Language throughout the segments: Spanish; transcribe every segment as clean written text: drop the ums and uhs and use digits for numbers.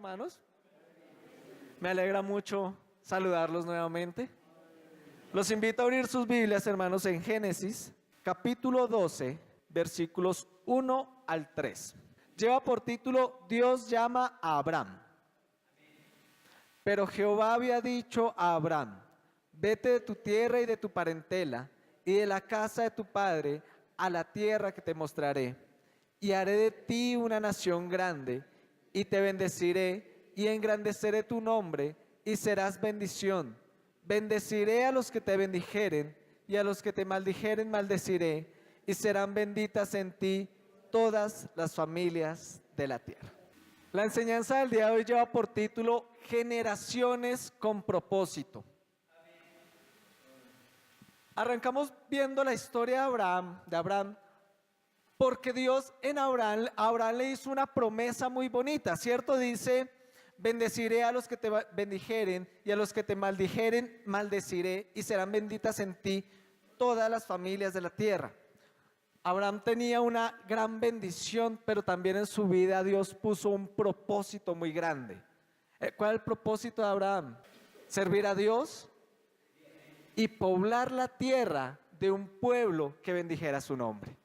hermanos? Me alegra mucho saludarlos nuevamente. Los invito a abrir sus Biblias, hermanos, en Génesis, capítulo 12, versículos 1 al 3. Lleva por título, Dios llama a Abraham. Pero Jehová había dicho a Abraham, vete de tu tierra y de tu parentela, y de la casa de tu padre, a la tierra que te mostraré. Y haré de ti una nación grande, y te bendeciré, y engrandeceré tu nombre, y serás bendición. Bendeciré a los que te bendijeren, y a los que te maldijeren maldeciré, y serán benditas en ti todas las familias de la tierra. La enseñanza del día de hoy lleva por título Generaciones con propósito. Arrancamos viendo la historia de Abraham, porque Dios a Abraham le hizo una promesa muy bonita, ¿cierto? Dice, bendeciré a los que te bendijeren y a los que te maldijeren maldeciré, y serán benditas en ti todas las familias de la tierra. Abraham tenía una gran bendición, pero también en su vida Dios puso un propósito muy grande. ¿Cuál es el propósito de Abraham? Servir a Dios y poblar la tierra de un pueblo que bendijera su nombre.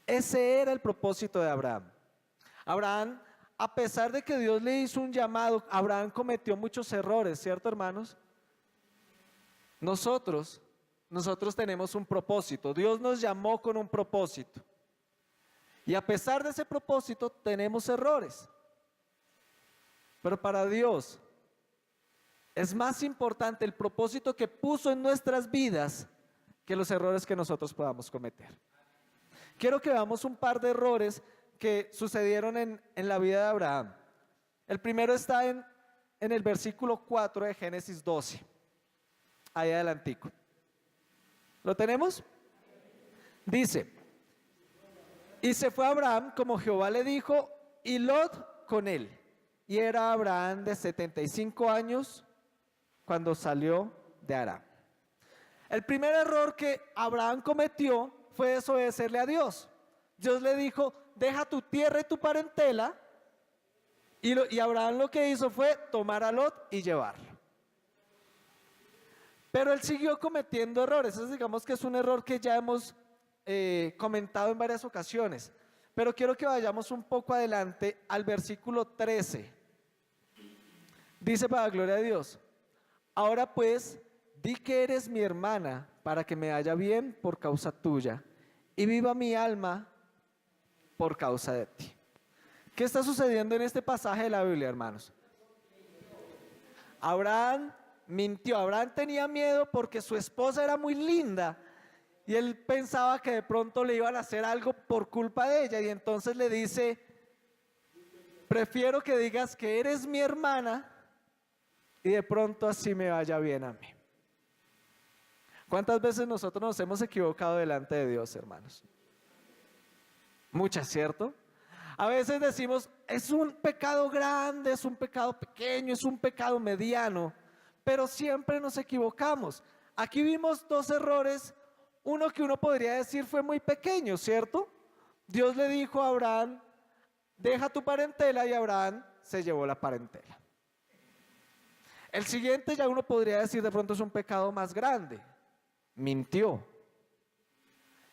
Ese era el propósito de Abraham. Abraham, a pesar de que Dios le hizo un llamado, Abraham cometió muchos errores, ¿cierto, hermanos? Nosotros tenemos un propósito. Dios nos llamó con un propósito. Y a pesar de ese propósito, tenemos errores. Pero para Dios es más importante el propósito que puso en nuestras vidas que los errores que nosotros podamos cometer. Quiero que veamos un par de errores que sucedieron en la vida de Abraham. El primero está en el versículo 4 de Génesis 12. Ahí adelantico. ¿Lo tenemos? Dice, y se fue Abraham como Jehová le dijo, y Lot con él. Y era Abraham de 75 años cuando salió de Harán. El primer error que Abraham cometió fue desobedecerle a Dios. Dios le dijo, deja tu tierra y tu parentela. Y Abraham lo que hizo fue tomar a Lot y llevarlo. Pero él siguió cometiendo errores. Eso digamos que es un error que ya hemos comentado en varias ocasiones. Pero quiero que vayamos un poco adelante al versículo 13. Dice para la gloria de Dios, ahora pues, di que eres mi hermana para que me vaya bien por causa tuya y viva mi alma por causa de ti. ¿Qué está sucediendo en este pasaje de la Biblia, hermanos? Abraham mintió. Abraham tenía miedo porque su esposa era muy linda y él pensaba que de pronto le iban a hacer algo por culpa de ella, y entonces le dice, prefiero que digas que eres mi hermana y de pronto así me vaya bien a mí. ¿Cuántas veces nosotros nos hemos equivocado delante de Dios, hermanos? Muchas, ¿cierto? A veces decimos, es un pecado grande, es un pecado pequeño, es un pecado mediano, pero siempre nos equivocamos. Aquí vimos dos errores, uno que uno podría decir fue muy pequeño, ¿cierto? Dios le dijo a Abraham, deja tu parentela, y Abraham se llevó la parentela. El siguiente ya uno podría decir de pronto es un pecado más grande, mintió.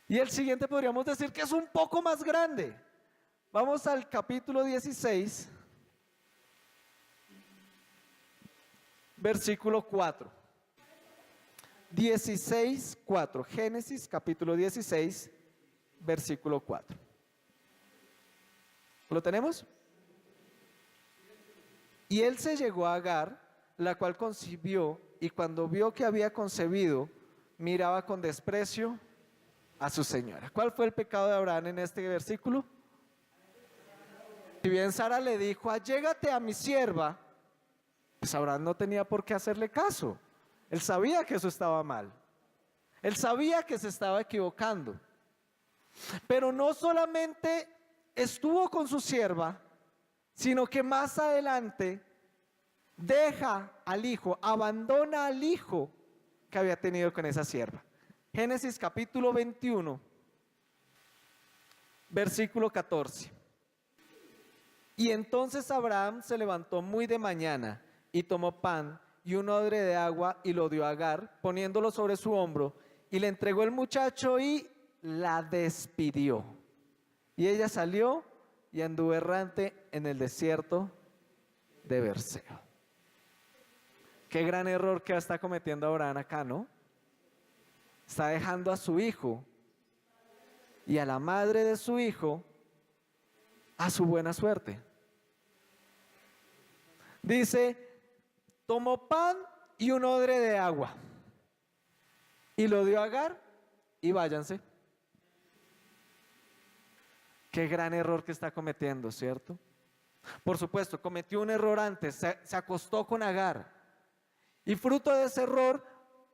Y el siguiente podríamos decir que es un poco más grande. Vamos al capítulo 16, versículo 4. 16, 4. Génesis capítulo 16, versículo 4. ¿Lo tenemos? Y él se llegó a Agar, la cual concibió, y cuando vio que había concebido, miraba con desprecio a su señora. ¿Cuál fue el pecado de Abraham en este versículo? Si bien Sara le dijo, allégate a mi sierva, pues Abraham no tenía por qué hacerle caso. Él sabía que eso estaba mal. Él sabía que se estaba equivocando. Pero no solamente estuvo con su sierva, sino que más adelante deja al hijo, abandona al hijo que había tenido con esa sierva. Génesis capítulo 21, versículo 14. Y entonces Abraham se levantó muy de mañana y tomó pan y un odre de agua y lo dio a Agar, poniéndolo sobre su hombro, y le entregó el muchacho y la despidió. Y ella salió y anduvo errante en el desierto de Berseba. Qué gran error que está cometiendo Abraham acá, ¿no? Está dejando a su hijo y a la madre de su hijo a su buena suerte. Dice, tomó pan y un odre de agua y lo dio a Agar y váyanse. Qué gran error que está cometiendo, ¿cierto? Por supuesto, cometió un error antes, se acostó con Agar y fruto de ese error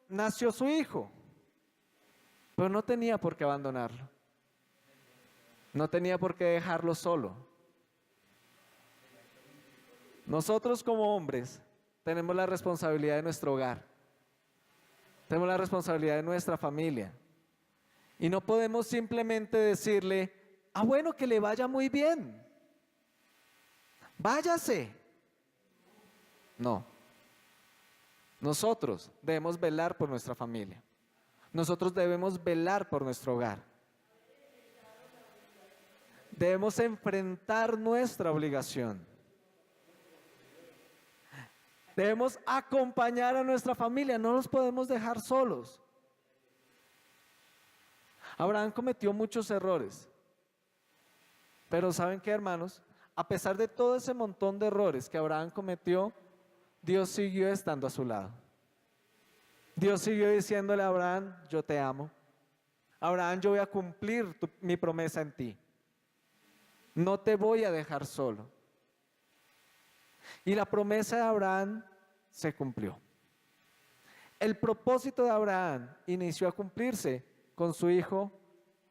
nació su hijo, pero no tenía por qué abandonarlo, no tenía por qué dejarlo solo. Nosotros como hombres tenemos la responsabilidad de nuestro hogar, tenemos la responsabilidad de nuestra familia y no podemos simplemente decirle, bueno, que le vaya muy bien, váyase. No, nosotros debemos velar por nuestra familia, nosotros debemos velar por nuestro hogar, debemos enfrentar nuestra obligación. Debemos acompañar a nuestra familia, no los podemos dejar solos. Abraham cometió muchos errores, pero ¿saben qué, hermanos? A pesar de todo ese montón de errores que Abraham cometió, Dios siguió estando a su lado. Dios siguió diciéndole a Abraham, yo te amo. Abraham, yo voy a cumplir mi promesa en ti. No te voy a dejar solo. Y la promesa de Abraham se cumplió. El propósito de Abraham inició a cumplirse con su hijo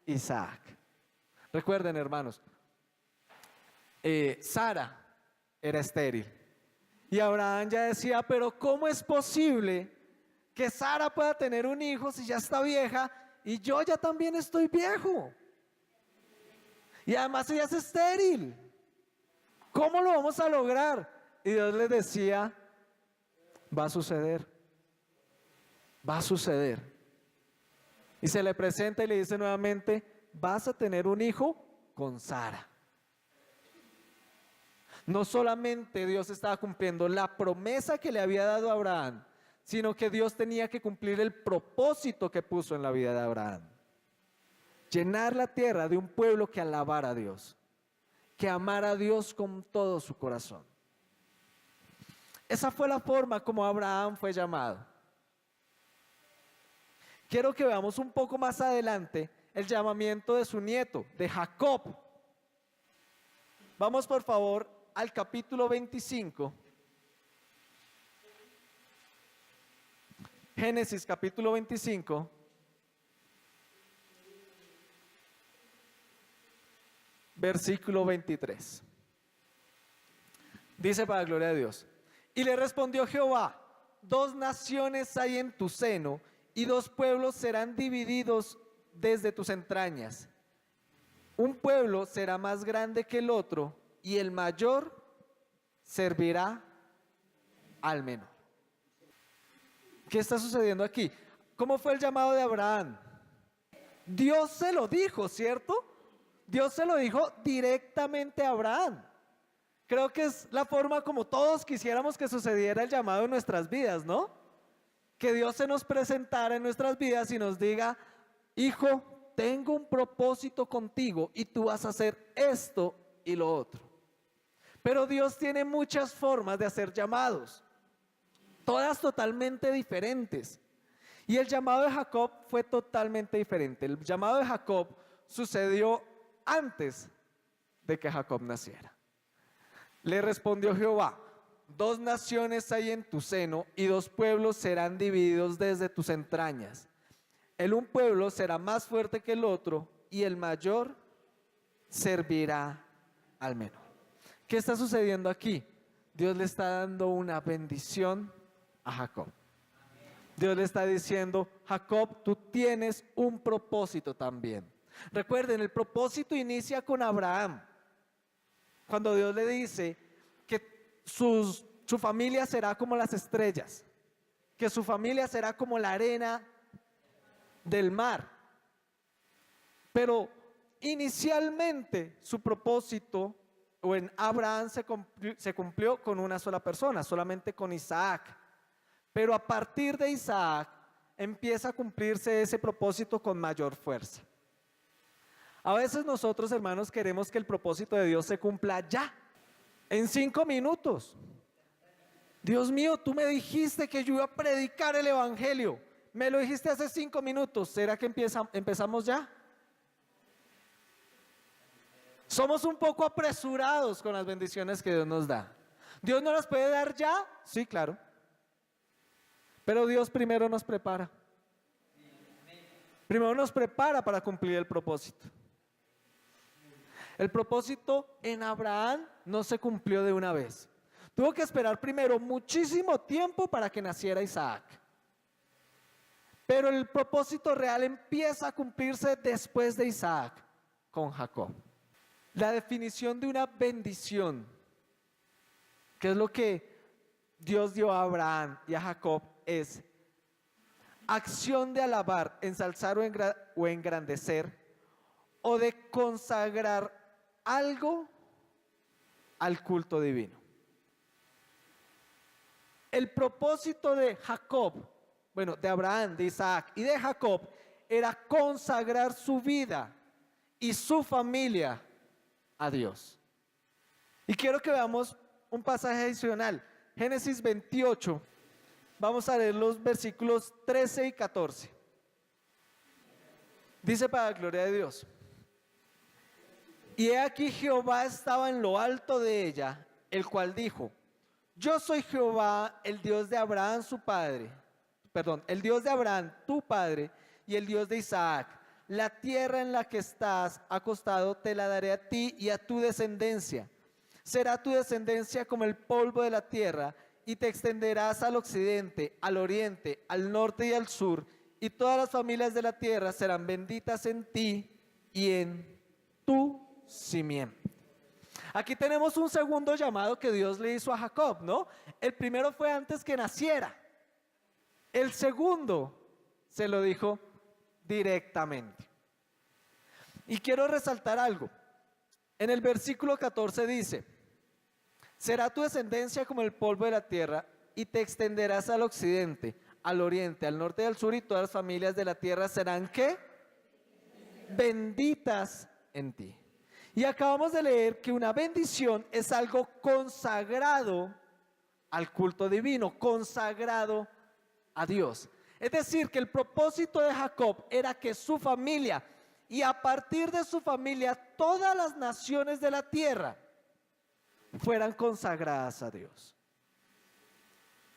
Isaac. Recuerden, hermanos, Sara era estéril. Y Abraham ya decía, pero ¿cómo es posible que Sara pueda tener un hijo si ya está vieja y yo ya también estoy viejo? Y además ella es estéril. ¿Cómo lo vamos a lograr? Y Dios les decía, va a suceder, va a suceder. Y se le presenta y le dice nuevamente, vas a tener un hijo con Sara. No solamente Dios estaba cumpliendo la promesa que le había dado a Abraham, sino que Dios tenía que cumplir el propósito que puso en la vida de Abraham. Llenar la tierra de un pueblo que alabara a Dios, que amara a Dios con todo su corazón. Esa fue la forma como Abraham fue llamado. Quiero que veamos un poco más adelante el llamamiento de su nieto, de Jacob. Vamos por favor al capítulo 25. Génesis capítulo 25. Versículo 23. Dice para la gloria de Dios. Y le respondió Jehová, 2 naciones hay en tu seno, y 2 pueblos serán divididos desde tus entrañas. Un pueblo será más grande que el otro, y el mayor servirá al menor. ¿Qué está sucediendo aquí? ¿Cómo fue el llamado de Abraham? Dios se lo dijo, ¿cierto? Dios se lo dijo directamente a Abraham. Creo que es la forma como todos quisiéramos que sucediera el llamado en nuestras vidas, ¿no? Que Dios se nos presentara en nuestras vidas y nos diga, hijo, tengo un propósito contigo y tú vas a hacer esto y lo otro. Pero Dios tiene muchas formas de hacer llamados, todas totalmente diferentes. Y el llamado de Jacob fue totalmente diferente. El llamado de Jacob sucedió antes de que Jacob naciera. Le respondió Jehová, 2 naciones hay en tu seno y 2 pueblos serán divididos desde tus entrañas. El un pueblo será más fuerte que el otro y el mayor servirá al menor. ¿Qué está sucediendo aquí? Dios le está dando una bendición a Jacob. Dios le está diciendo, Jacob, tú tienes un propósito también. Recuerden, el propósito inicia con Abraham. cuando Dios le dice que su familia será como las estrellas, que su familia será como la arena del mar. Pero inicialmente su propósito o en Abraham se cumplió con una sola persona, solamente con Isaac. Pero a partir de Isaac empieza a cumplirse ese propósito con mayor fuerza. A veces nosotros, hermanos, queremos que el propósito de Dios se cumpla ya, en 5 minutos. Dios mío, tú me dijiste que yo iba a predicar el evangelio. Me lo dijiste hace 5 minutos. ¿Será que empezamos ya? Somos un poco apresurados con las bendiciones que Dios nos da. ¿Dios no las puede dar ya? Sí, claro. Pero Dios primero nos prepara. Primero nos prepara para cumplir el propósito. El propósito en Abraham no se cumplió de una vez. Tuvo que esperar primero muchísimo tiempo para que naciera Isaac. Pero el propósito real empieza a cumplirse después de Isaac, con Jacob. La definición de una bendición, que es lo que Dios dio a Abraham y a Jacob, es acción de alabar, ensalzar o engrandecer, o de consagrar algo al culto divino. El propósito de Jacob, bueno, de Abraham, de Isaac y de Jacob, era consagrar su vida y su familia a Dios. Y quiero que veamos un pasaje adicional, Génesis 28, vamos a leer los versículos 13 y 14. Dice para la gloria de Dios: y he aquí Jehová estaba en lo alto de ella, el cual dijo: yo soy Jehová, el Dios de Abraham su padre, el Dios de Abraham tu padre y el Dios de Isaac. La tierra en la que estás acostado te la daré a ti y a tu descendencia. Será tu descendencia como el polvo de la tierra, y te extenderás al occidente, al oriente, al norte y al sur, y todas las familias de la tierra serán benditas en ti y en tu simiente. Aquí tenemos un segundo llamado que Dios le hizo a Jacob, ¿no? El primero fue antes que naciera. El segundo se lo dijo directamente. Y quiero resaltar algo. En el versículo 14 dice: será tu descendencia como el polvo de la tierra, y te extenderás al occidente, al oriente, al norte y al sur, y todas las familias de la tierra serán ¿qué? Benditas en ti. Y acabamos de leer que una bendición es algo consagrado al culto divino, consagrado a Dios. Es decir, que el propósito de Jacob era que su familia, y a partir de su familia todas las naciones de la tierra, fueran consagradas a Dios.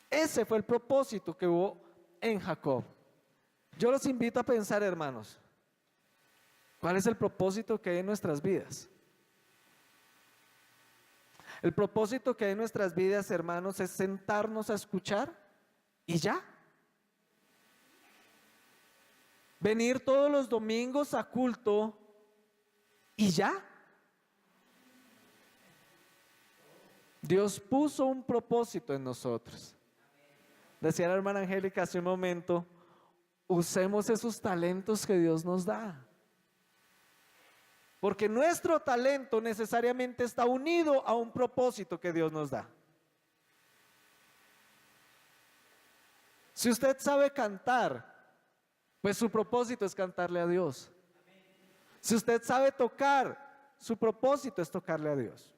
Ese fue el propósito que hubo en Jacob. Yo los invito a pensar, hermanos, ¿cuál es el propósito que hay en nuestras vidas? El propósito que hay en nuestras vidas, hermanos, es sentarnos a escuchar y ya. Venir todos los domingos a culto y ya. Dios puso un propósito en nosotros. Decía la hermana Angélica hace un momento: usemos esos talentos que Dios nos da. Porque nuestro talento necesariamente está unido a un propósito que Dios nos da. Si usted sabe cantar, pues su propósito es cantarle a Dios. Si usted sabe tocar, su propósito es tocarle a Dios.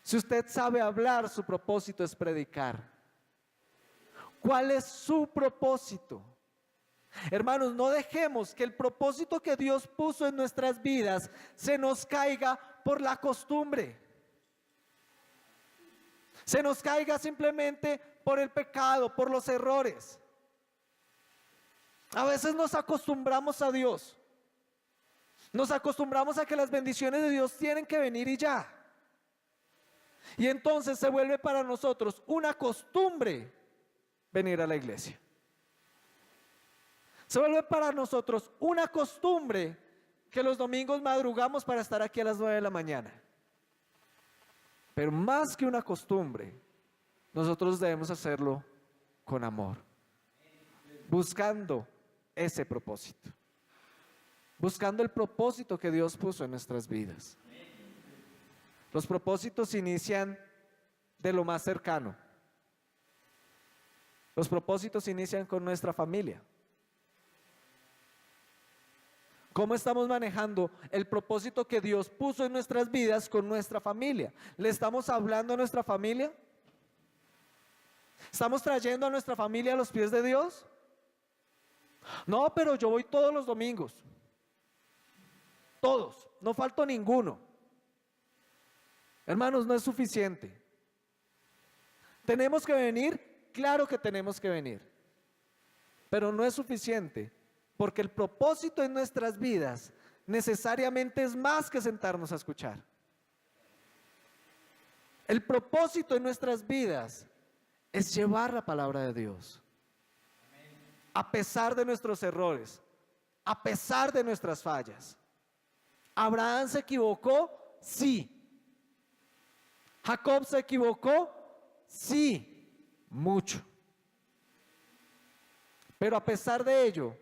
Si usted sabe hablar, su propósito es predicar. ¿Cuál es su propósito? Hermanos, no dejemos que el propósito que Dios puso en nuestras vidas se nos caiga por la costumbre. Se nos caiga simplemente por el pecado, por los errores. A veces nos acostumbramos a Dios. Nos acostumbramos a que las bendiciones de Dios tienen que venir y ya. Y entonces se vuelve para nosotros una costumbre venir a la iglesia. Se vuelve para nosotros una costumbre que los domingos madrugamos para estar aquí a las 9 de la mañana. Pero más que una costumbre, nosotros debemos hacerlo con amor, buscando ese propósito, buscando el propósito que Dios puso en nuestras vidas. Los propósitos inician de lo más cercano. Los propósitos inician con nuestra familia. ¿Cómo estamos manejando el propósito que Dios puso en nuestras vidas con nuestra familia? ¿Le estamos hablando a nuestra familia? ¿Estamos trayendo a nuestra familia a los pies de Dios? No, pero yo voy todos los domingos. Todos, no falto ninguno. Hermanos, no es suficiente. ¿Tenemos que venir? Claro que tenemos que venir. Pero no es suficiente, porque el propósito en nuestras vidas necesariamente es más que sentarnos a escuchar. El propósito en nuestras vidas es llevar la palabra de Dios. A pesar de nuestros errores, a pesar de nuestras fallas. ¿Abraham se equivocó? Sí. ¿Jacob se equivocó? Sí, mucho. Pero a pesar de ello,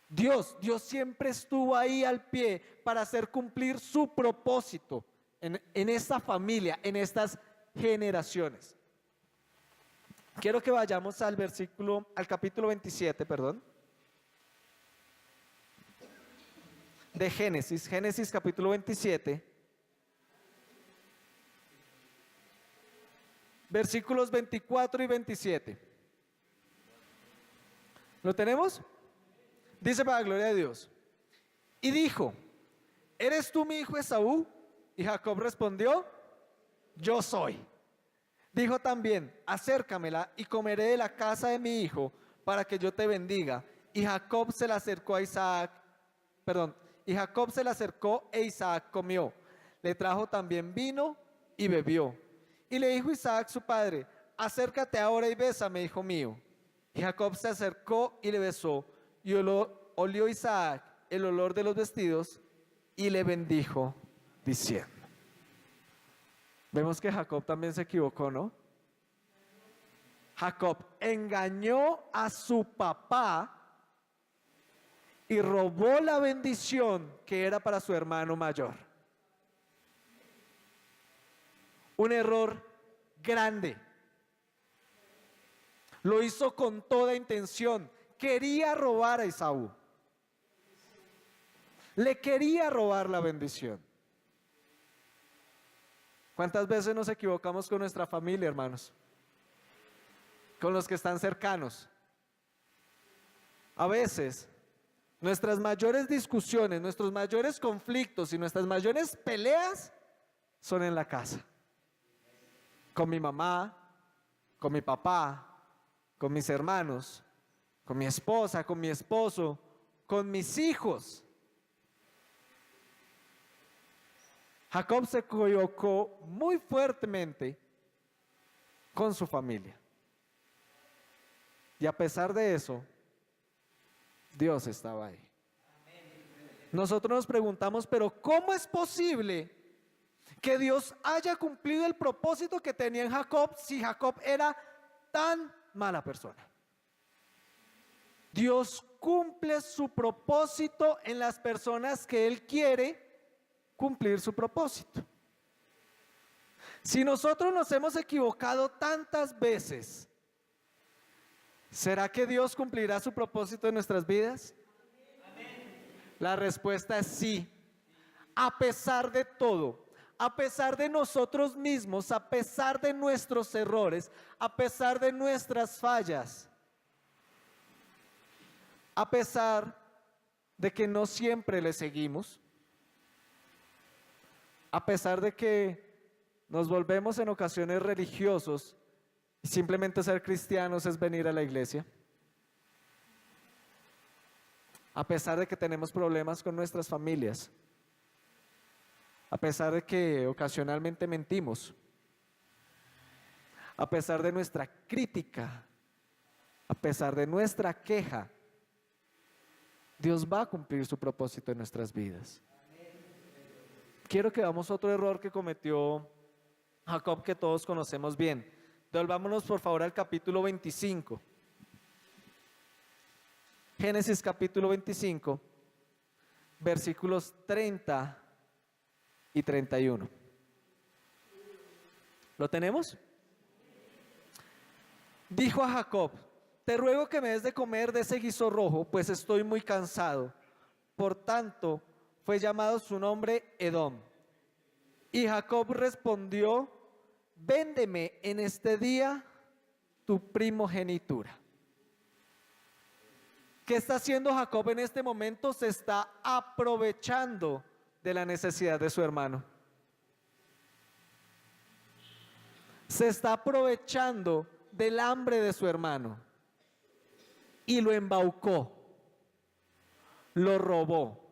Dios siempre estuvo ahí al pie para hacer cumplir su propósito en esta familia, en estas generaciones. Quiero que vayamos al capítulo 27, de Génesis capítulo 27. Versículos 24 y 27. ¿Lo tenemos? Dice para la gloria de Dios. Y dijo: ¿eres tú mi hijo Esaú? Y Jacob respondió: yo soy. Dijo también: acércamela y comeré de la casa de mi hijo para que yo te bendiga. Y Jacob se la acercó a Isaac, y Jacob se la acercó e Isaac comió. Le trajo también vino y bebió. Y le dijo Isaac su padre: acércate ahora y bésame, hijo mío. Y Jacob se acercó y le besó, y olió Isaac el olor de los vestidos, y le bendijo, diciendo. Vemos que Jacob también se equivocó, ¿no? Jacob engañó a su papá y robó la bendición que era para su hermano mayor. Un error grande. Lo hizo con toda intención. Quería robar a Esaú. Le quería robar la bendición. ¿Cuántas veces nos equivocamos con nuestra familia, hermanos? Con los que están cercanos. A veces, nuestras mayores discusiones, nuestros mayores conflictos y nuestras mayores peleas son en la casa. Con mi mamá, con mi papá, con mis hermanos, con mi esposa, con mi esposo, con mis hijos. Jacob se equivocó muy fuertemente con su familia. Y a pesar de eso, Dios estaba ahí. Nosotros nos preguntamos, pero ¿cómo es posible que Dios haya cumplido el propósito que tenía en Jacob si Jacob era tan mala persona? Dios cumple su propósito en las personas que Él quiere cumplir su propósito. Si nosotros nos hemos equivocado tantas veces, ¿será que Dios cumplirá su propósito en nuestras vidas? La respuesta es sí. A pesar de todo, a pesar de nosotros mismos, a pesar de nuestros errores, a pesar de nuestras fallas, a pesar de que no siempre le seguimos, a pesar de que nos volvemos en ocasiones religiosos y simplemente ser cristianos es venir a la iglesia, a pesar de que tenemos problemas con nuestras familias, a pesar de que ocasionalmente mentimos, a pesar de nuestra crítica, a pesar de nuestra queja, Dios va a cumplir su propósito en nuestras vidas. Quiero que veamos otro error que cometió Jacob que todos conocemos bien. Devolvámonos por favor al capítulo 25. Génesis capítulo 25, versículos 30 y 31. ¿Lo tenemos? Dijo a Jacob: te ruego que me des de comer de ese guiso rojo, pues estoy muy cansado. Por tanto, fue llamado su nombre Edom. Y Jacob respondió: véndeme en este día tu primogenitura. ¿Qué está haciendo Jacob en este momento? Se está aprovechando de la necesidad de su hermano. Se está aprovechando del hambre de su hermano. Y lo embaucó. Lo robó.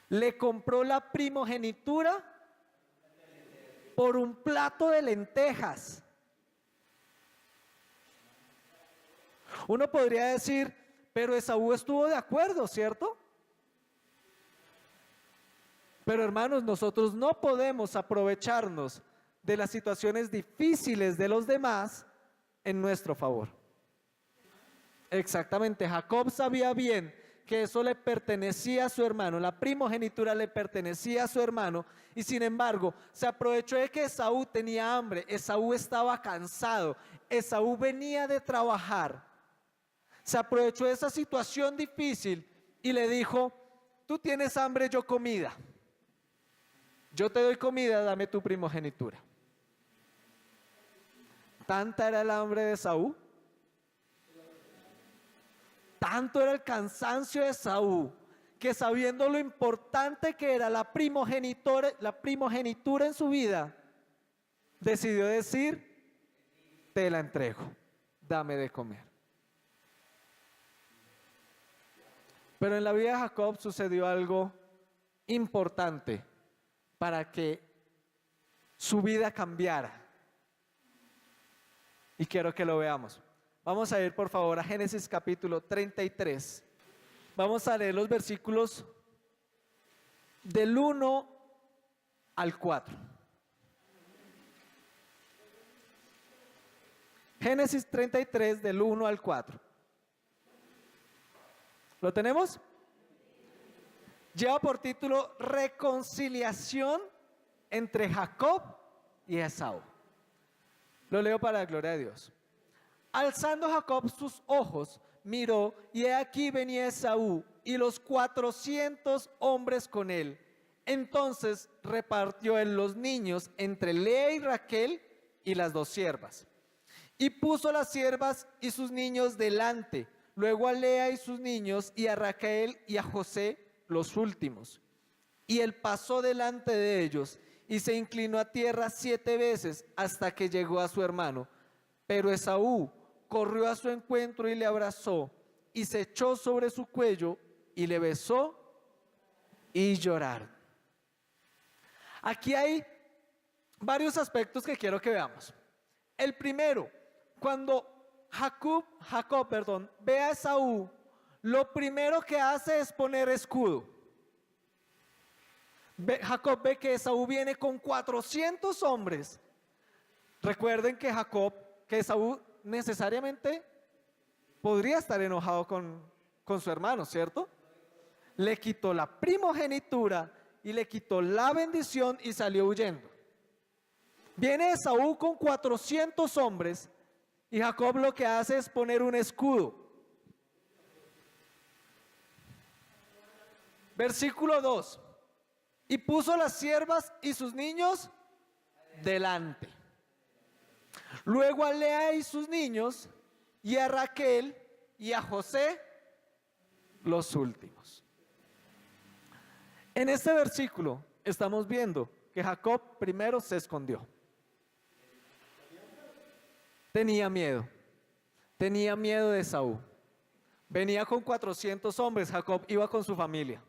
Le compró la primogenitura por un plato de lentejas. Uno podría decir, pero Esaú estuvo de acuerdo, ¿cierto? Pero hermanos, nosotros no podemos aprovecharnos de las situaciones difíciles de los demás en nuestro favor. Exactamente, Jacob sabía bien que eso le pertenecía a su hermano, la primogenitura le pertenecía a su hermano, y sin embargo se aprovechó de que Esaú tenía hambre, Esaú estaba cansado, Esaú venía de trabajar, se aprovechó de esa situación difícil y le dijo: tú tienes hambre, yo comida, yo te doy comida, dame tu primogenitura. Tanta era el hambre de Esaú, tanto era el cansancio de Esaú, que sabiendo lo importante que era la primogenitura en su vida, decidió decir: te la entrego, dame de comer. Pero en la vida de Jacob sucedió algo importante para que su vida cambiara. Y quiero que lo veamos. Vamos a ir por favor a Génesis capítulo 33. Vamos a leer los versículos del 1 al 4. Génesis 33 del 1 al 4. ¿Lo tenemos? Lleva por título Reconciliación entre Jacob y Esaú. Lo leo para la gloria de Dios. Alzando Jacob sus ojos, miró, y he aquí venía Esaú y los 400 hombres con él. Entonces repartió él los niños entre Lea y Raquel y las dos siervas. Y puso las siervas y sus niños delante, luego a Lea y sus niños, y a Raquel y a José los últimos. Y él pasó delante de ellos y se inclinó a tierra 7 veces hasta que llegó a su hermano. Pero Esaú corrió a su encuentro y le abrazó y se echó sobre su cuello y le besó y lloraron. Aquí hay varios aspectos que quiero que veamos. El primero, cuando Jacob, ve a Esaú, lo primero que hace es poner escudo. Jacob ve que Esaú viene con 400 hombres. Recuerden que Esaú necesariamente podría estar enojado con su hermano, ¿cierto? Le quitó la primogenitura y le quitó la bendición y salió huyendo. Viene Esaú con 400 hombres y Jacob lo que hace es poner un escudo. Versículo 2. Y puso las siervas y sus niños delante. Luego a Lea y sus niños, y a Raquel y a José los últimos. En este versículo estamos viendo que Jacob primero se escondió. Tenía miedo de Esaú. Venía con 400 hombres, Jacob iba con su familia.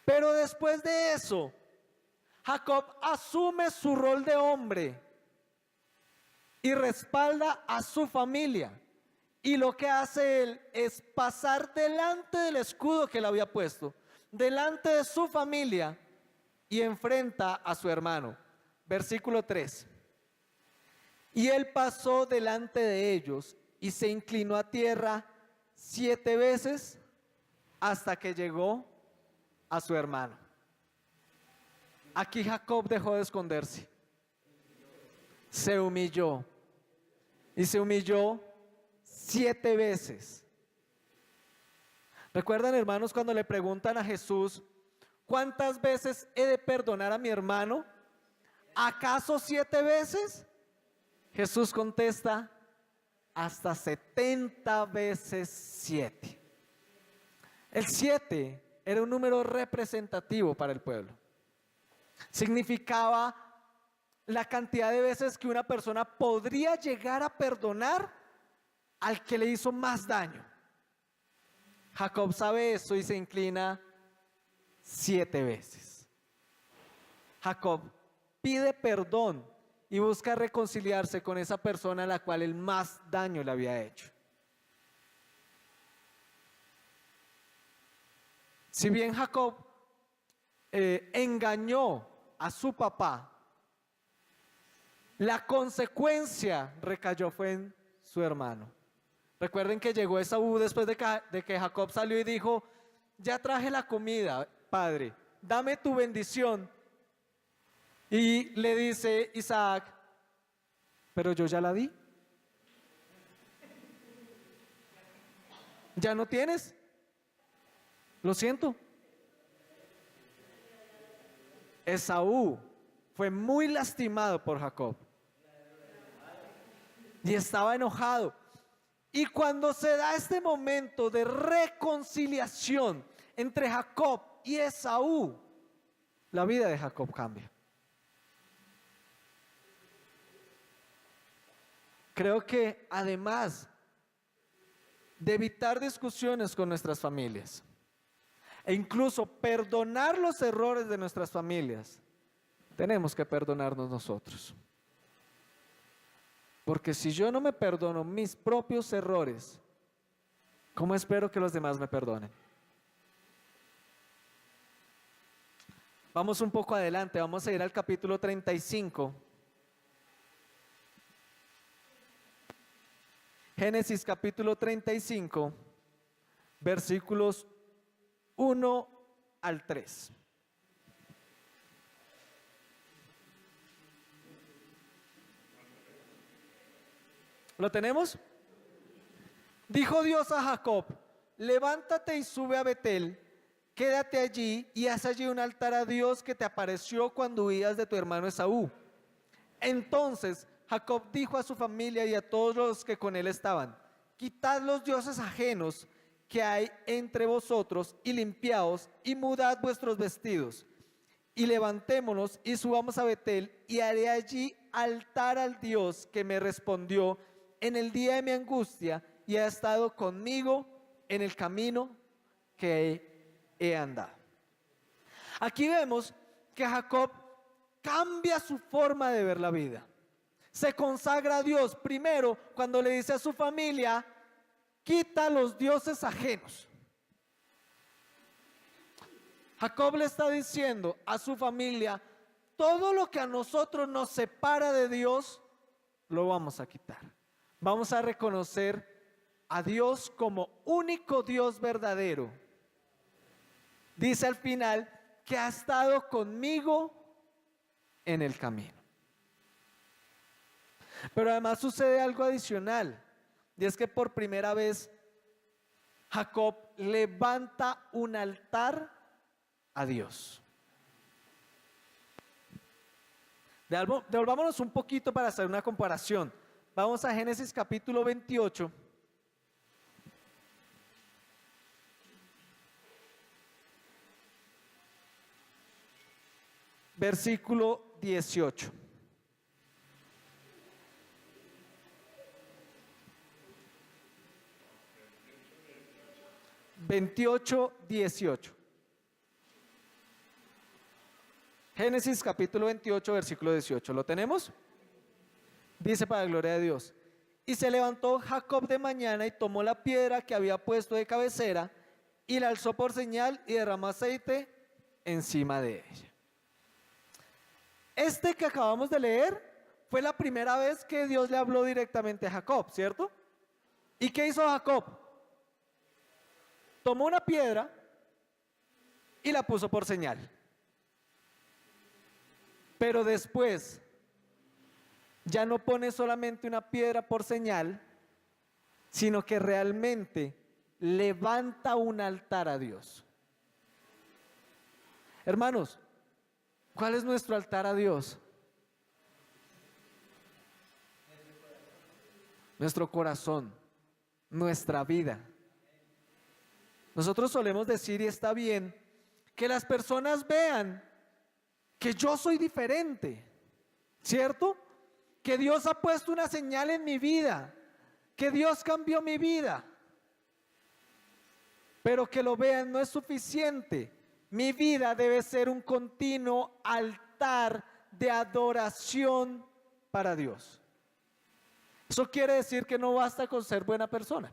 Pero después de eso, Jacob asume su rol de hombre y respalda a su familia. Y lo que hace él es pasar delante del escudo que le había puesto, delante de su familia, y enfrenta a su hermano. Versículo 3. Y él pasó delante de ellos y se inclinó a tierra 7 veces hasta que llegó a su hermano. Aquí Jacob dejó de esconderse. Se humilló. Y se humilló 7 veces. ¿Recuerdan, hermanos, cuando le preguntan a Jesús, ¿cuántas veces he de perdonar a mi hermano? ¿Acaso 7 veces? Jesús contesta, hasta 70 veces 7. El 7 era un número representativo para el pueblo. Significaba la cantidad de veces que una persona podría llegar a perdonar al que le hizo más daño. Jacob sabe eso y se inclina 7 veces. Jacob pide perdón y busca reconciliarse con esa persona a la cual el más daño le había hecho. Si bien Jacob engañó a su papá, la consecuencia recayó fue en su hermano. Recuerden que llegó Esaú después de que Jacob salió y dijo, ya traje la comida, padre, dame tu bendición. Y le dice Isaac, pero yo ya la di. ¿Ya no tienes? Lo siento. Esaú fue muy lastimado por Jacob y estaba enojado. Y cuando se da este momento de reconciliación entre Jacob y Esaú, la vida de Jacob cambia. Creo que además de evitar discusiones con nuestras familias e incluso perdonar los errores de nuestras familias, tenemos que perdonarnos nosotros. Porque si yo no me perdono mis propios errores, ¿cómo espero que los demás me perdonen? Vamos un poco adelante, vamos a ir al capítulo 35. Génesis capítulo 35, versículos 1 al 3. ¿Lo tenemos? Dijo Dios a Jacob, levántate y sube a Betel, quédate allí y haz allí un altar a Dios que te apareció cuando huías de tu hermano Esaú. Entonces Jacob dijo a su familia y a todos los que con él estaban, quitad los dioses ajenos que hay entre vosotros y limpiaos y mudad vuestros vestidos. Y levantémonos y subamos a Betel y haré allí altar al Dios que me respondió en el día de mi angustia y ha estado conmigo en el camino que he andado. Aquí vemos que Jacob cambia su forma de ver la vida. Se consagra a Dios primero cuando le dice a su familia, quita los dioses ajenos. Jacob le está diciendo a su familia, todo lo que a nosotros nos separa de Dios, lo vamos a quitar. Vamos a reconocer a Dios como único Dios verdadero. Dice al final que ha estado conmigo en el camino. Pero además sucede algo adicional, y es que por primera vez Jacob levanta un altar a Dios. Devolvámonos un poquito para hacer una comparación. Vamos a Génesis capítulo 28. Versículo 18. Génesis capítulo 28, versículo 18. ¿Lo tenemos? Dice para la gloria de Dios. Y se levantó Jacob de mañana y tomó la piedra que había puesto de cabecera y la alzó por señal y derramó aceite encima de ella. Este que acabamos de leer fue la primera vez que Dios le habló directamente a Jacob, ¿cierto? ¿Y qué hizo Jacob? Tomó una piedra y la puso por señal. Pero después ya no pone solamente una piedra por señal, sino que realmente levanta un altar a Dios. Hermanos, ¿cuál es nuestro altar a Dios? Nuestro corazón, nuestra vida. Nosotros solemos decir, y está bien, que las personas vean que yo soy diferente, ¿cierto? Que Dios ha puesto una señal en mi vida, que Dios cambió mi vida. Pero que lo vean no es suficiente. Mi vida debe ser un continuo altar de adoración para Dios. Eso quiere decir que no basta con ser buena persona.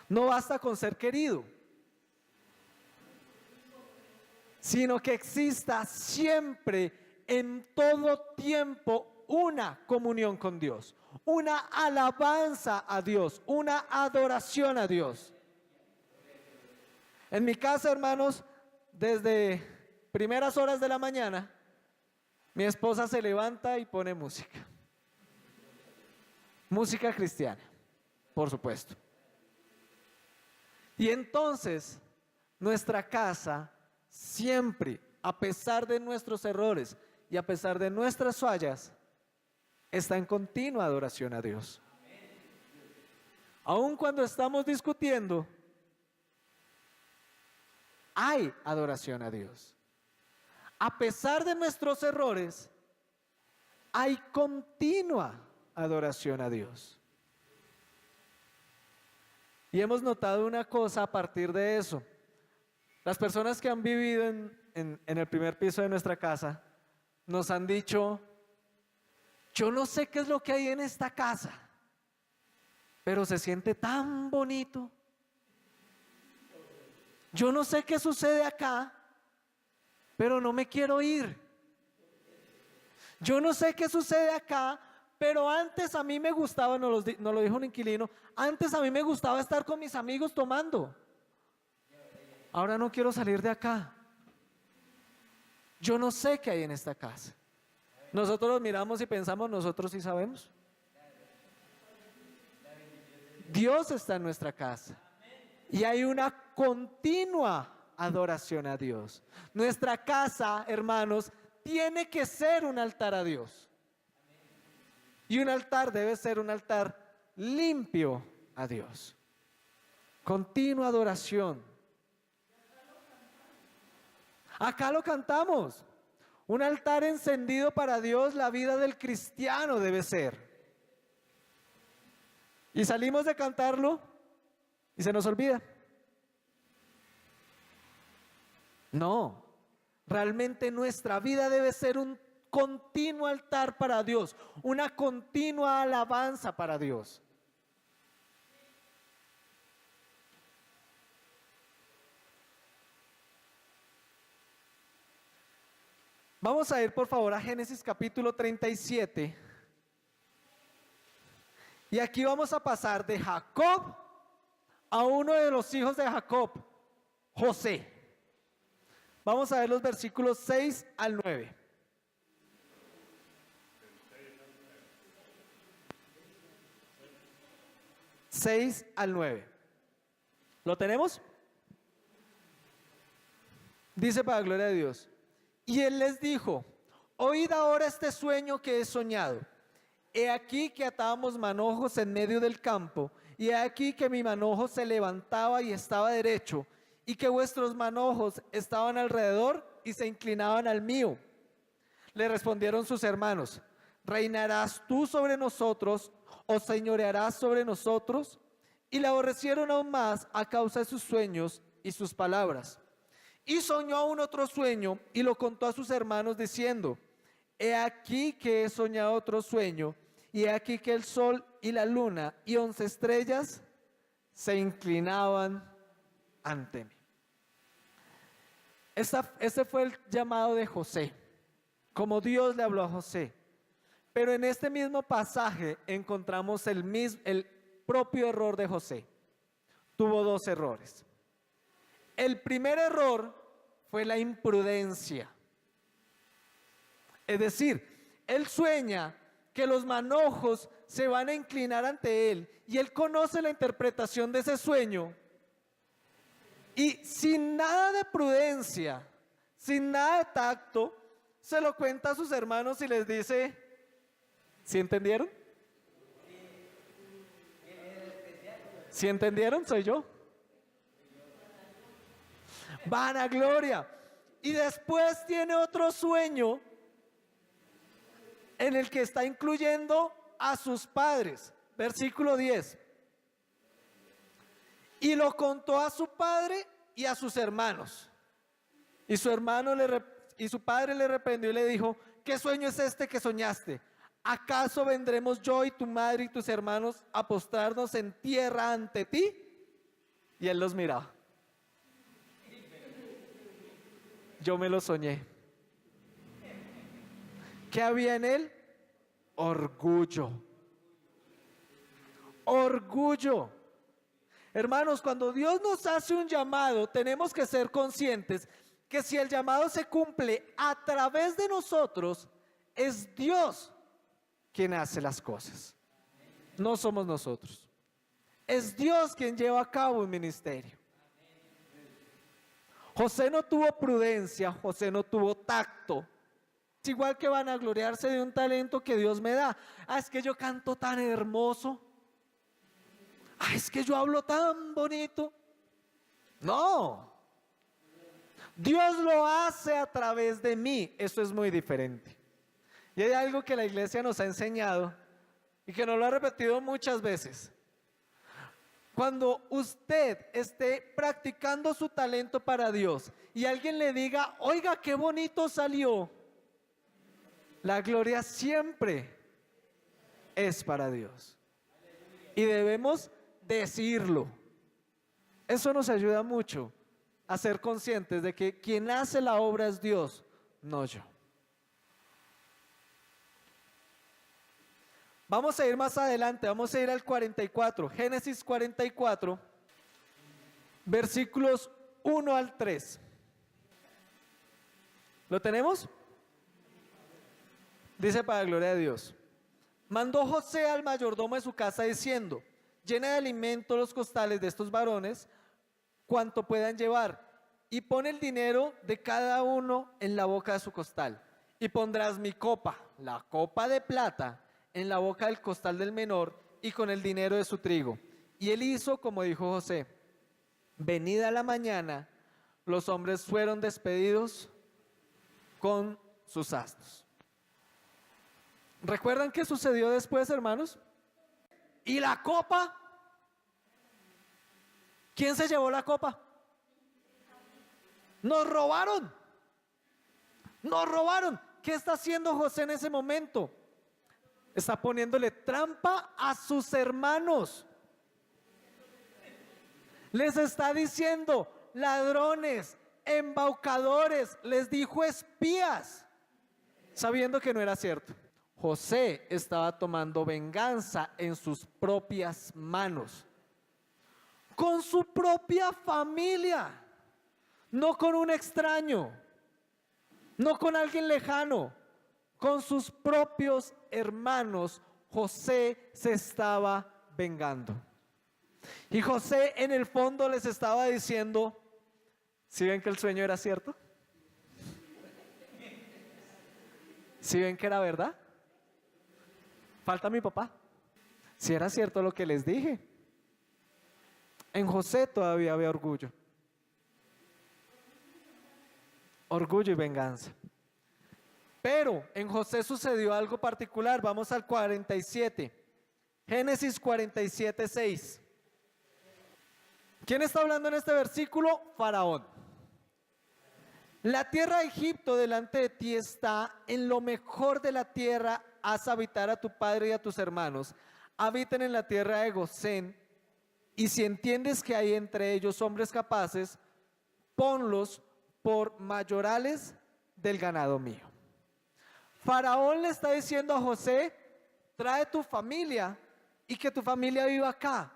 No basta con ser querido, sino que exista siempre, en todo tiempo, una comunión con Dios, una alabanza a Dios, una adoración a Dios. En mi casa, hermanos, desde primeras horas de la mañana, mi esposa se levanta y pone música. Música cristiana, por supuesto. Y entonces, nuestra casa siempre, a pesar de nuestros errores y a pesar de nuestras fallas, está en continua adoración a Dios. Aun cuando estamos discutiendo, hay adoración a Dios. A pesar de nuestros errores, hay continua adoración a Dios. Y hemos notado una cosa a partir de eso. Las personas que han vivido en el primer piso de nuestra casa nos han dicho: yo no sé qué es lo que hay en esta casa, pero se siente tan bonito. Yo no sé qué sucede acá, pero no me quiero ir. Yo no sé qué sucede acá, pero antes a mí me gustaba, nos lo dijo un inquilino, antes a mí me gustaba estar con mis amigos tomando. Ahora no quiero salir de acá. Yo no sé qué hay en esta casa. Nosotros los miramos y pensamos, nosotros sí sabemos. Dios está en nuestra casa. Y hay una continua adoración a Dios. Nuestra casa, hermanos, tiene que ser un altar a Dios. Y un altar debe ser un altar limpio a Dios. Continua adoración. Acá lo cantamos. Un altar encendido para Dios, la vida del cristiano debe ser. Y salimos de cantarlo y se nos olvida. No, realmente nuestra vida debe ser un continuo altar para Dios, una continua alabanza para Dios. Vamos a ir por favor a Génesis capítulo 37. Y aquí vamos a pasar de Jacob a uno de los hijos de Jacob, José. Vamos a ver los versículos 6 al 9. Seis al 9. ¿Lo tenemos? Dice para la gloria de Dios. Y él les dijo: oíd ahora este sueño que he soñado. He aquí que atábamos manojos en medio del campo, y he aquí que mi manojo se levantaba y estaba derecho, y que vuestros manojos estaban alrededor y se inclinaban al mío. Le respondieron sus hermanos: ¿reinarás tú sobre nosotros o señorearás sobre nosotros? Y le aborrecieron aún más a causa de sus sueños y sus palabras. Y soñó aún otro sueño y lo contó a sus hermanos diciendo: he aquí que he soñado otro sueño, y he aquí que el sol y la luna y 11 estrellas se inclinaban ante mí. Este fue el llamado de José. como Dios le habló a José. Pero en este mismo pasaje encontramos el propio error de José. Tuvo dos errores. El primer error fue la imprudencia. Es decir, él sueña que los manojos se van a inclinar ante él y él conoce la interpretación de ese sueño y sin nada de prudencia, sin nada de tacto, se lo cuenta a sus hermanos y les dice, ¿sí entendieron? ¿Sí entendieron? Soy yo. Vanagloria. Y después tiene otro sueño en el que está incluyendo a sus padres. Versículo 10. Y lo contó a su padre y a sus hermanos. Y su padre le reprendió y le dijo, ¿qué sueño es este que soñaste? ¿Acaso vendremos yo y tu madre y tus hermanos a postrarnos en tierra ante ti? Y él los miraba. Yo me lo soñé. ¿Qué había en él? Orgullo. Orgullo. Hermanos, cuando Dios nos hace un llamado, tenemos que ser conscientes que si el llamado se cumple a través de nosotros, es Dios quien hace las cosas. No somos nosotros. Es Dios quien lleva a cabo un ministerio. José no tuvo prudencia, José no tuvo tacto. Es igual que vanagloriarse de un talento que Dios me da. Es que yo canto tan hermoso. Es que yo hablo tan bonito. No. Dios lo hace a través de mí. Eso es muy diferente. Y hay algo que la iglesia nos ha enseñado y que nos lo ha repetido muchas veces. Cuando usted esté practicando su talento para Dios y alguien le diga, oiga, qué bonito salió, la gloria siempre es para Dios. Y debemos decirlo. Eso nos ayuda mucho a ser conscientes de que quien hace la obra es Dios, no yo. Vamos a ir más adelante, vamos a ir al 44, Génesis 44, versículos 1 al 3. ¿Lo tenemos? Dice para la gloria de Dios. Mandó José al mayordomo de su casa diciendo, llena de alimento los costales de estos varones, cuanto puedan llevar, y pon el dinero de cada uno en la boca de su costal, y pondrás mi copa, la copa de plata, en la boca del costal del menor, y con el dinero de su trigo. Y él hizo como dijo José. Venida la mañana, los hombres fueron despedidos con sus asnos. ¿Recuerdan qué sucedió después, hermanos? ¿Y la copa? ¿Quién se llevó la copa? Nos robaron. Nos robaron. ¿Qué está haciendo José en ese momento? Está poniéndole trampa a sus hermanos. Les está diciendo ladrones, embaucadores, les dijo espías, sabiendo que no era cierto. José estaba tomando venganza en sus propias manos, con su propia familia, no con un extraño, no con alguien lejano, con sus propios hermanos. José se estaba vengando. Y José en el fondo les estaba diciendo, ¿sí ven que el sueño era cierto? ¿Sí ven que era verdad? Falta mi papá. Si era cierto lo que les dije. En José todavía había orgullo. Orgullo y venganza. Pero en José sucedió algo particular. Vamos al 47. Génesis 47, 6. ¿Quién está hablando en este versículo? Faraón. La tierra de Egipto delante de ti está, en lo mejor de la tierra haz habitar a tu padre y a tus hermanos. Habiten en la tierra de Gosén, y si entiendes que hay entre ellos hombres capaces, ponlos por mayorales del ganado mío. Faraón le está diciendo a José, trae tu familia y que tu familia viva acá.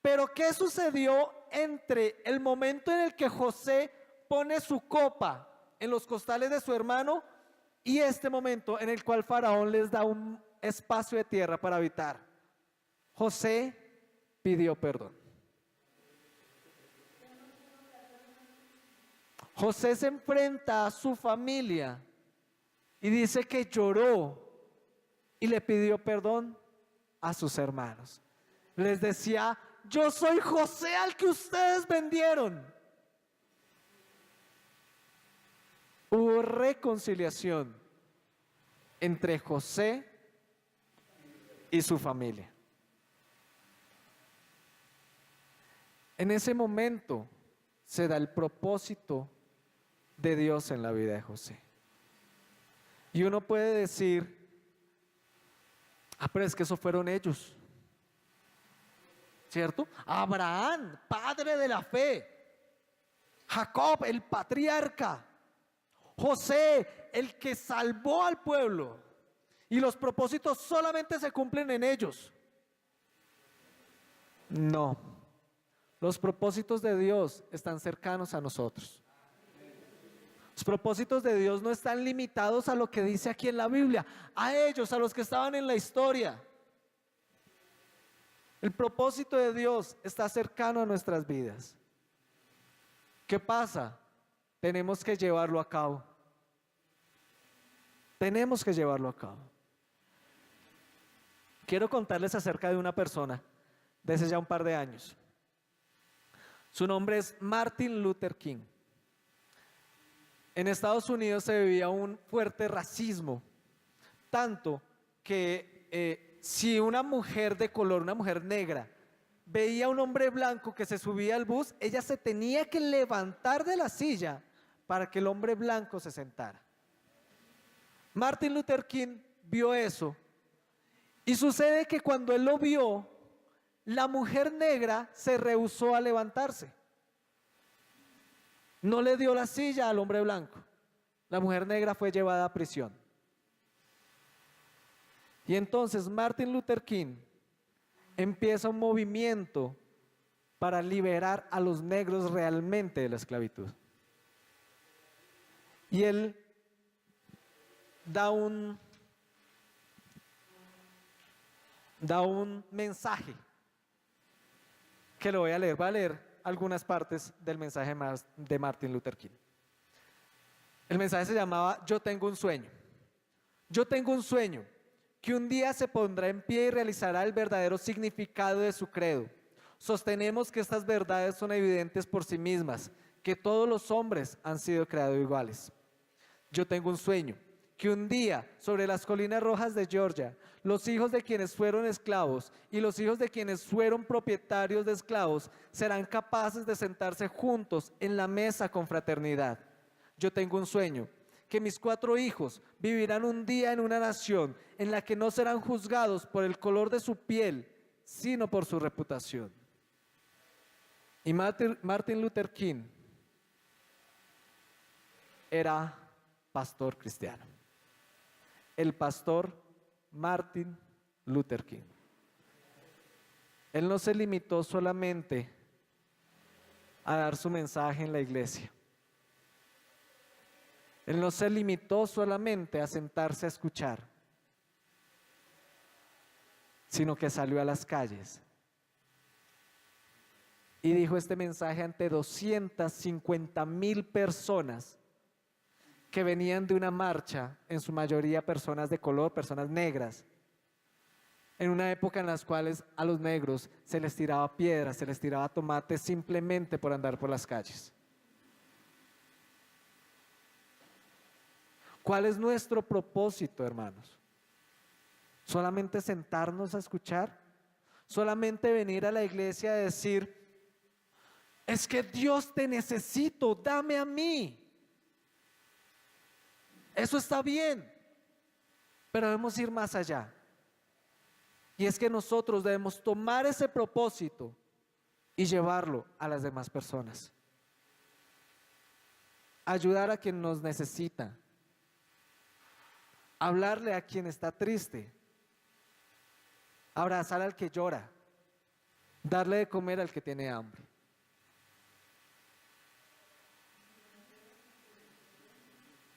Pero ¿qué sucedió entre el momento en el que José pone su copa en los costales de su hermano y este momento en el cual Faraón les da un espacio de tierra para habitar? José pidió perdón. José se enfrenta a su familia y dice que lloró y le pidió perdón a sus hermanos. Les decía, yo soy José al que ustedes vendieron. Hubo reconciliación entre José y su familia. En ese momento se da el propósito de Dios en la vida de José. Y uno puede decir, pero es que eso fueron ellos, ¿cierto? Abraham, padre de la fe. Jacob, el patriarca. José, el que salvó al pueblo. Y los propósitos solamente se cumplen en ellos. No. Los propósitos de Dios están cercanos a nosotros. Los propósitos de Dios no están limitados a lo que dice aquí en la Biblia, a ellos, a los que estaban en la historia. El propósito de Dios está cercano a nuestras vidas. ¿Qué pasa? Tenemos que llevarlo a cabo. Tenemos que llevarlo a cabo. Quiero contarles acerca de una persona de hace ya un par de años. Su nombre es Martin Luther King. En Estados Unidos se vivía un fuerte racismo, tanto que si una mujer de color, una mujer negra, veía a un hombre blanco que se subía al bus, ella se tenía que levantar de la silla para que el hombre blanco se sentara. Martin Luther King vio eso y sucede que cuando él lo vio, la mujer negra se rehusó a levantarse. No le dio la silla al hombre blanco. La mujer negra fue llevada a prisión. Y entonces Martin Luther King empieza un movimiento para liberar a los negros realmente de la esclavitud. Y él da un mensaje que lo voy a leer. Voy a leer algunas partes del mensaje de Martin Luther King. El mensaje se llamaba Yo tengo un sueño. Yo tengo un sueño que un día se pondrá en pie y realizará el verdadero significado de su credo. Sostenemos que estas verdades son evidentes por sí mismas, que todos los hombres han sido creados iguales. Yo tengo un sueño que un día sobre las colinas rojas de Georgia, los hijos de quienes fueron esclavos y los hijos de quienes fueron propietarios de esclavos serán capaces de sentarse juntos en la mesa con fraternidad. Yo tengo un sueño, que mis 4 hijos vivirán un día en una nación en la que no serán juzgados por el color de su piel, sino por su reputación. Y Martin Luther King era pastor cristiano. El pastor Martin Luther King. Él no se limitó solamente a dar su mensaje en la iglesia. Él no se limitó solamente a sentarse a escuchar, sino que salió a las calles y dijo este mensaje ante 250,000 personas que venían de una marcha, en su mayoría personas de color, personas negras, en una época en las cuales a los negros se les tiraba piedras, se les tiraba tomates simplemente por andar por las calles. ¿Cuál es nuestro propósito, hermanos? ¿Solamente sentarnos a escuchar? ¿Solamente venir a la iglesia a decir, es que Dios te necesito, dame a mí? Eso está bien, pero debemos ir más allá. Y es que nosotros debemos tomar ese propósito y llevarlo a las demás personas. Ayudar a quien nos necesita. hablarle a quien está triste, abrazar al que llora, darle de comer al que tiene hambre.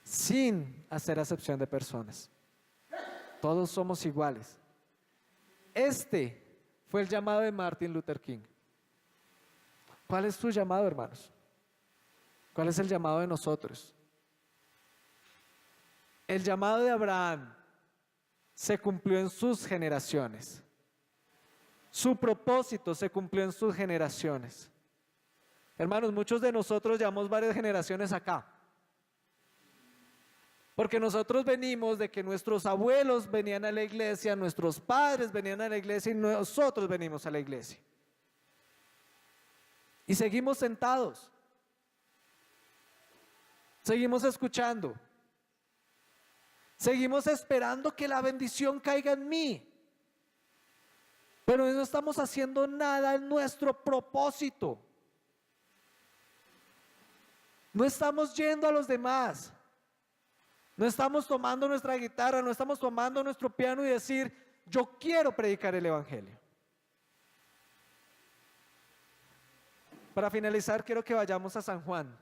Sin hacer acepción de personas. Todos somos iguales. Este fue el llamado de Martin Luther King. ¿Cuál es tu llamado, hermanos? ¿Cuál es el llamado de nosotros? El llamado de Abraham se cumplió en sus generaciones. Su propósito se cumplió en sus generaciones. Hermanos, muchos de nosotros llevamos varias generaciones acá. Porque nosotros venimos de que nuestros abuelos venían a la iglesia, nuestros padres venían a la iglesia y nosotros venimos a la iglesia. Y seguimos sentados. Seguimos escuchando. Seguimos esperando que la bendición caiga en mí. Pero no estamos haciendo nada en nuestro propósito. No estamos yendo a los demás. No estamos tomando nuestra guitarra, no estamos tomando nuestro piano y decir, yo quiero predicar el evangelio. Para finalizar, quiero que vayamos a San Juan.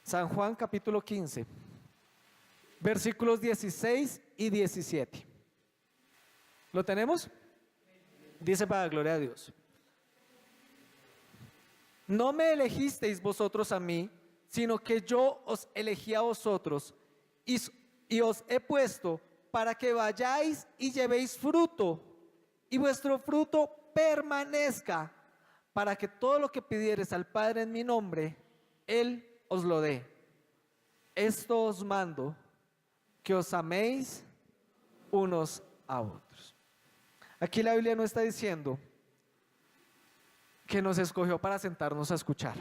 San Juan capítulo 15, versículos 16 y 17. ¿Lo tenemos? Dice para la gloria de Dios. No me elegisteis vosotros a mí, sino que yo os elegí a vosotros y os he puesto para que vayáis y llevéis fruto y vuestro fruto permanezca, para que todo lo que pidiereis al Padre en mi nombre, Él os lo dé. Esto os mando, que os améis unos a otros. Aquí la Biblia no está diciendo que nos escogió para sentarnos a escuchar.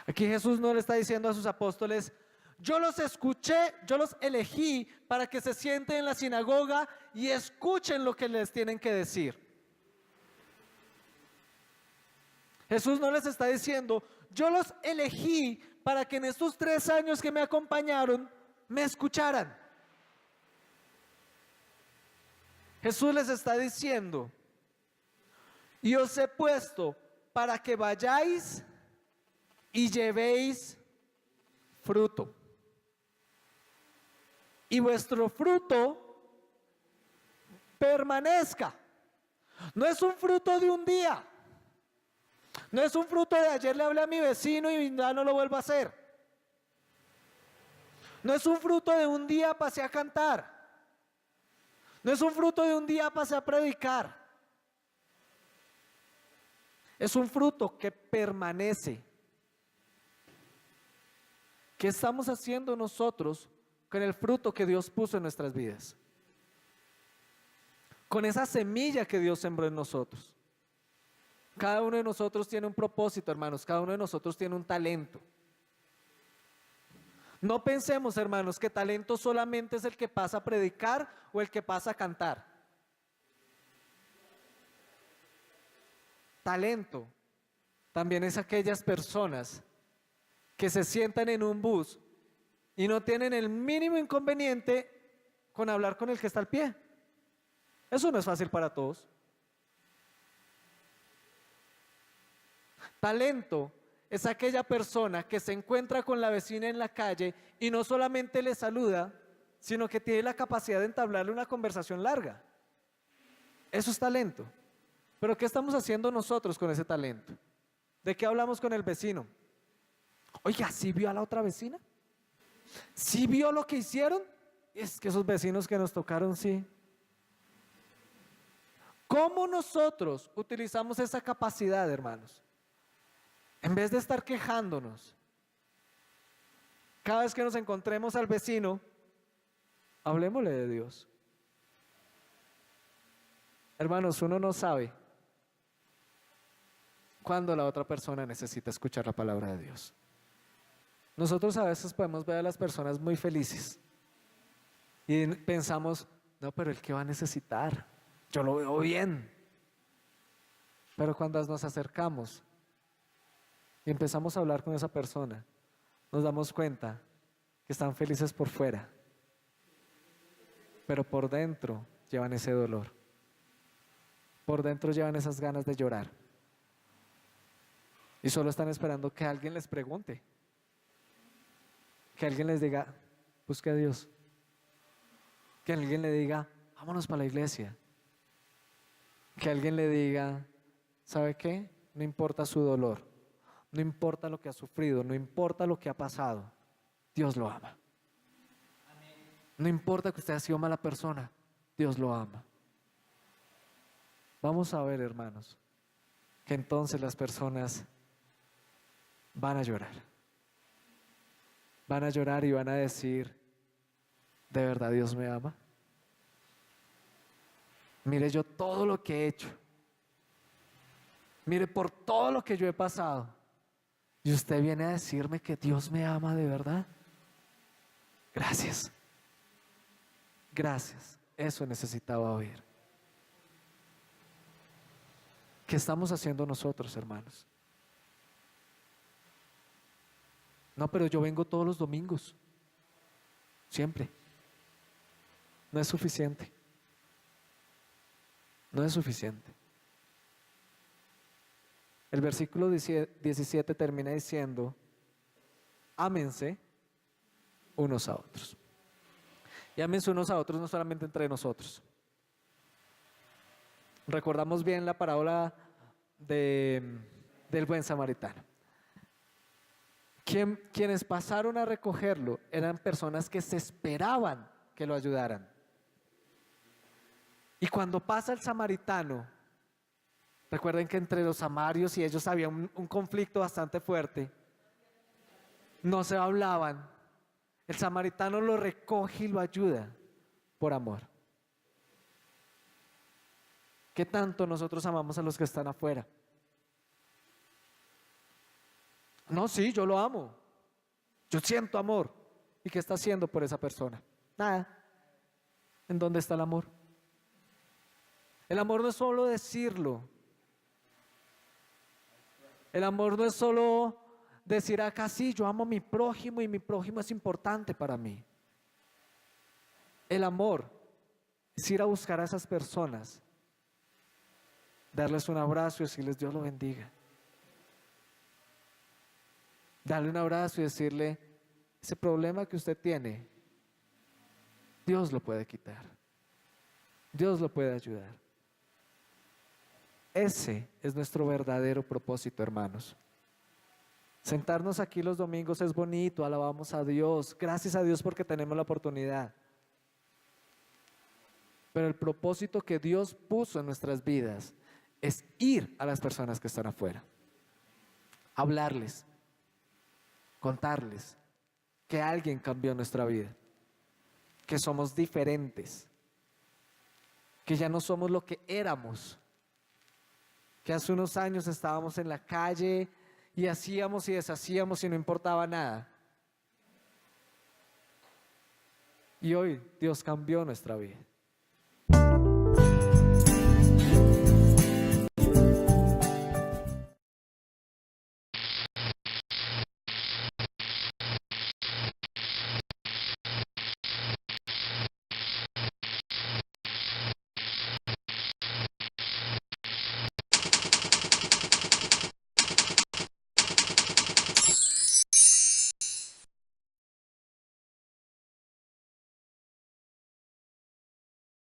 Aquí Jesús no le está diciendo a sus apóstoles, yo los escuché, yo los elegí para que se sienten en la sinagoga y escuchen lo que les tienen que decir. Jesús no les está diciendo, yo los elegí para que en estos 3 años que me acompañaron, me escucharan. Jesús les está diciendo, y os he puesto para que vayáis y llevéis fruto. Y vuestro fruto permanezca. No es un fruto de un día. No es un fruto de ayer le hablé a mi vecino y ya no lo vuelvo a hacer. No es un fruto de un día pasé a cantar. No es un fruto de un día pasé a predicar. Es un fruto que permanece. ¿Qué estamos haciendo nosotros con el fruto que Dios puso en nuestras vidas? Con esa semilla que Dios sembró en nosotros. Cada uno de nosotros tiene un propósito, hermanos. Cada uno de nosotros tiene un talento. No pensemos, hermanos, que talento solamente es el que pasa a predicar o el que pasa a cantar. Talento también es aquellas personas que se sientan en un bus y no tienen el mínimo inconveniente con hablar con el que está al pie. Eso no es fácil para todos. Talento es aquella persona que se encuentra con la vecina en la calle y no solamente le saluda, sino que tiene la capacidad de entablarle una conversación larga. Eso es talento. Pero ¿qué estamos haciendo nosotros con ese talento? ¿De qué hablamos con el vecino? Oiga, ¿sí vio a la otra vecina? ¿Sí vio lo que hicieron? Es que esos vecinos que nos tocaron, sí. ¿Cómo nosotros utilizamos esa capacidad, hermanos? En vez de estar quejándonos, cada vez que nos encontremos al vecino, hablemosle de Dios. Hermanos, uno no sabe cuando la otra persona necesita escuchar la palabra de Dios. Nosotros a veces podemos ver a las personas muy felices y pensamos, no, pero ¿el qué va a necesitar? Yo lo veo bien. Pero cuando nos acercamos y empezamos a hablar con esa persona, nos damos cuenta que están felices por fuera, pero por dentro llevan ese dolor. Por dentro llevan esas ganas de llorar. Y solo están esperando que alguien les pregunte. Que alguien les diga, busque a Dios. Que alguien le diga, vámonos para la iglesia. Que alguien le diga, ¿sabe qué? No importa su dolor. No importa lo que ha sufrido. No importa lo que ha pasado. Dios lo ama. No importa que usted ha sido mala persona. Dios lo ama. Vamos a ver, hermanos, que entonces las personas van a llorar. Van a llorar y van a decir, ¿de verdad Dios me ama? Mire yo todo lo que he hecho. Mire por todo lo que yo he pasado. Y usted viene a decirme que Dios me ama de verdad. Gracias. Gracias. Eso necesitaba oír. ¿Qué estamos haciendo nosotros, hermanos? No, pero yo vengo todos los domingos. Siempre. No es suficiente. No es suficiente. El versículo 17 termina diciendo, ámense unos a otros. Y ámense unos a otros no solamente entre nosotros. Recordamos bien la parábola del buen samaritano. Quienes pasaron a recogerlo eran personas que se esperaban que lo ayudaran. Y cuando pasa el samaritano, recuerden que entre los samarios y ellos había un conflicto bastante fuerte. No se hablaban. El samaritano lo recoge y lo ayuda por amor. ¿Qué tanto nosotros amamos a los que están afuera? No, sí, yo lo amo. Yo siento amor. ¿Y qué está haciendo por esa persona? Nada. ¿En dónde está el amor? El amor no es solo decirlo. El amor no es solo decir acá, sí, yo amo a mi prójimo y mi prójimo es importante para mí. El amor es ir a buscar a esas personas, darles un abrazo y decirles Dios lo bendiga. Darle un abrazo y decirle, ese problema que usted tiene, Dios lo puede quitar. Dios lo puede ayudar. Ese es nuestro verdadero propósito, hermanos. Sentarnos aquí los domingos es bonito, alabamos a Dios, gracias a Dios porque tenemos la oportunidad. Pero el propósito que Dios puso en nuestras vidas es ir a las personas que están afuera, hablarles, contarles que alguien cambió nuestra vida, que somos diferentes, que ya no somos lo que éramos, que hace unos años estábamos en la calle y hacíamos y deshacíamos y no importaba nada. Y hoy Dios cambió nuestra vida.